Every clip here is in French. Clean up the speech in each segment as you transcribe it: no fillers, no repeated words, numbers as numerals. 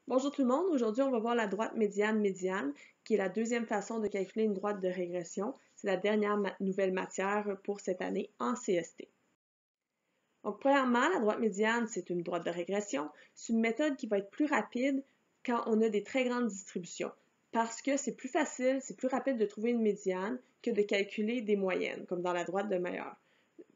Bonjour tout le monde, aujourd'hui on va voir la droite médiane-médiane, qui est la deuxième façon de calculer une droite de régression. C'est la dernière nouvelle matière pour cette année en CST. Donc premièrement, la droite médiane, c'est une droite de régression. C'est une méthode qui va être plus rapide quand on a des très grandes distributions, parce que c'est plus facile, c'est plus rapide de trouver une médiane que de calculer des moyennes, comme dans la droite de Meier.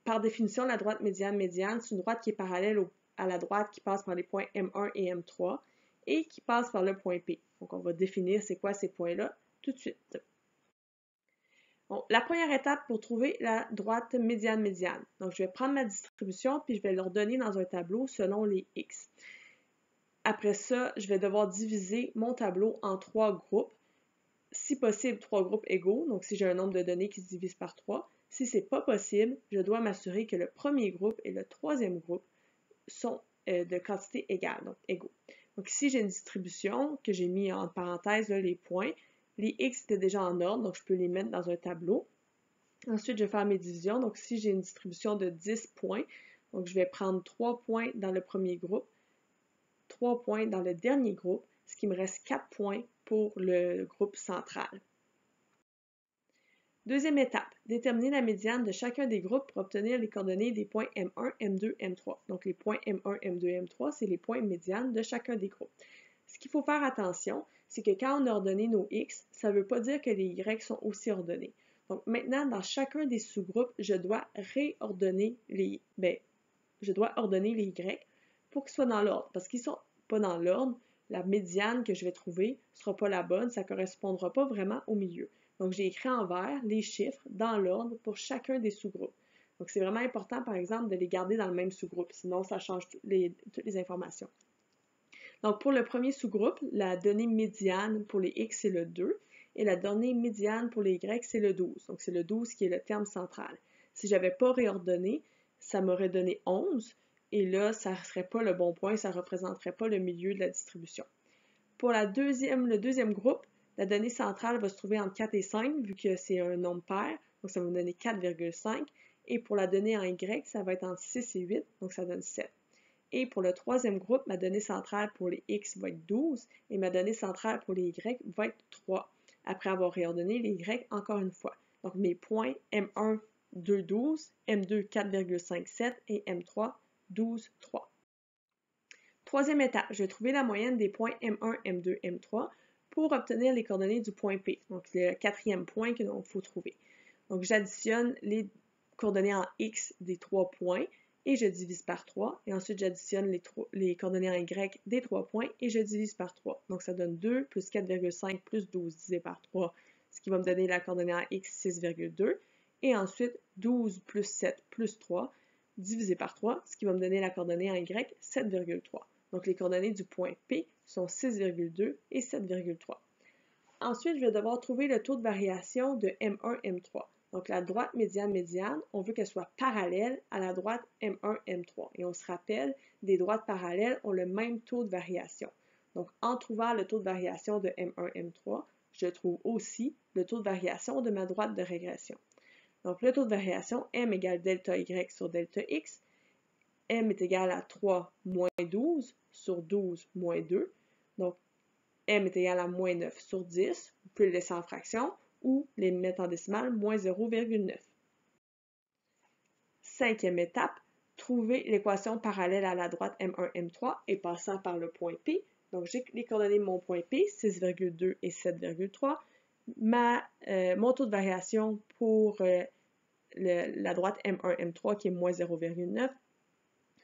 Par définition, la droite médiane-médiane, c'est une droite qui est parallèle à la droite qui passe par les points M1 et M3 et qui passe par le point P. Donc, on va définir c'est quoi ces points-là tout de suite. Bon, la première étape pour trouver la droite médiane-médiane. Donc, je vais prendre ma distribution puis je vais l'ordonner dans un tableau selon les X. Après ça, je vais devoir diviser mon tableau en 3 groupes. Si possible, 3 groupes égaux, donc si j'ai un nombre de données qui se divise par 3. Si ce n'est pas possible, je dois m'assurer que le premier groupe et le troisième groupe sont de quantité égale, donc égaux. Donc ici, j'ai une distribution que j'ai mis en parenthèse là, les points. Les X étaient déjà en ordre, donc je peux les mettre dans un tableau. Ensuite, je vais faire mes divisions. Donc ici, j'ai une distribution de 10 points. Donc je vais prendre 3 points dans le premier groupe, 3 points dans le dernier groupe, ce qui me reste 4 points pour le groupe central. Deuxième étape, déterminer la médiane de chacun des groupes pour obtenir les coordonnées des points M1, M2, M3. Donc les points M1, M2, M3, c'est les points médianes de chacun des groupes. Ce qu'il faut faire attention, c'est que quand on a ordonné nos X, ça ne veut pas dire que les Y sont aussi ordonnés. Donc maintenant, dans chacun des sous-groupes, je dois ordonner les Y pour qu'ils soient dans l'ordre. Parce qu'ils ne sont pas dans l'ordre, la médiane que je vais trouver ne sera pas la bonne, ça ne correspondra pas vraiment au milieu. Donc, j'ai écrit en vert les chiffres dans l'ordre pour chacun des sous-groupes. Donc, c'est vraiment important, par exemple, de les garder dans le même sous-groupe, sinon ça change toutes les informations. Donc, pour le premier sous-groupe, la donnée médiane pour les X, c'est le 2, et la donnée médiane pour les Y, c'est le 12. Donc, c'est le 12 qui est le terme central. Si je n'avais pas réordonné, ça m'aurait donné 11, et là, ça ne serait pas le bon point, ça ne représenterait pas le milieu de la distribution. Pour le deuxième groupe, la donnée centrale va se trouver entre 4 et 5, vu que c'est un nombre pair, donc ça va me donner 4,5. Et pour la donnée en Y, ça va être entre 6 et 8, donc ça donne 7. Et pour le troisième groupe, ma donnée centrale pour les X va être 12, et ma donnée centrale pour les Y va être 3, après avoir réordonné les Y encore une fois. Donc mes points M1, 2, 12, M2, 4,57 et M3, 12, 3. Troisième étape, je vais trouver la moyenne des points M1, M2, M3 pour obtenir les coordonnées du point P. Donc, c'est le quatrième point qu'il faut trouver. Donc, j'additionne les coordonnées en X des 3 points et je divise par 3. Et ensuite, j'additionne les coordonnées en Y des 3 points et je divise par 3. Donc, ça donne 2 plus 4,5 plus 12 divisé par 3, ce qui va me donner la coordonnée en X 6,2. Et ensuite, 12 plus 7 plus 3 divisé par 3, ce qui va me donner la coordonnée en Y 7,3. Donc, les coordonnées du point P sont 6,2 et 7,3. Ensuite, je vais devoir trouver le taux de variation de M1, M3. Donc, la droite médiane-médiane, on veut qu'elle soit parallèle à la droite M1, M3. Et on se rappelle, des droites parallèles ont le même taux de variation. Donc, en trouvant le taux de variation de M1, M3, je trouve aussi le taux de variation de ma droite de régression. Donc, le taux de variation, M égale delta Y sur delta X. M est égal à 3 moins 12 sur 12 moins 2. Donc, M est égal à moins 9 sur 10. Vous pouvez le laisser en fraction ou les mettre en décimale, moins 0,9. Cinquième étape, trouver l'équation parallèle à la droite M1, M3 et passant par le point P. Donc, j'ai les coordonnées de mon point P, 6,2 et 7,3. Mon taux de variation pour la droite M1, M3 qui est moins 0,9.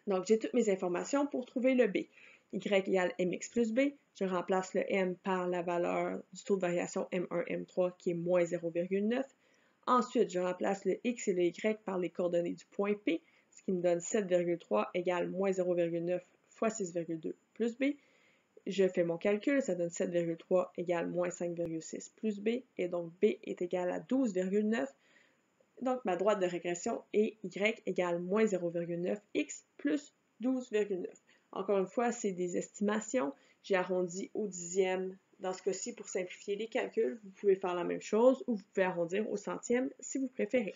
Donc, j'ai toutes mes informations pour trouver le B. Y égale mx plus b. Je remplace le m par la valeur du taux de variation M1, M3 qui est moins 0,9. Ensuite, je remplace le x et le y par les coordonnées du point P, ce qui me donne 7,3 égale moins 0,9 fois 6,2 plus b. Je fais mon calcul, ça donne 7,3 égale moins 5,6 plus b, et donc b est égal à 12,9. Donc, ma droite de régression est y égale moins 0,9 x plus 12,9. Encore une fois, c'est des estimations. J'ai arrondi au dixième dans ce cas-ci pour simplifier les calculs. Vous pouvez faire la même chose ou vous pouvez arrondir au centième si vous préférez.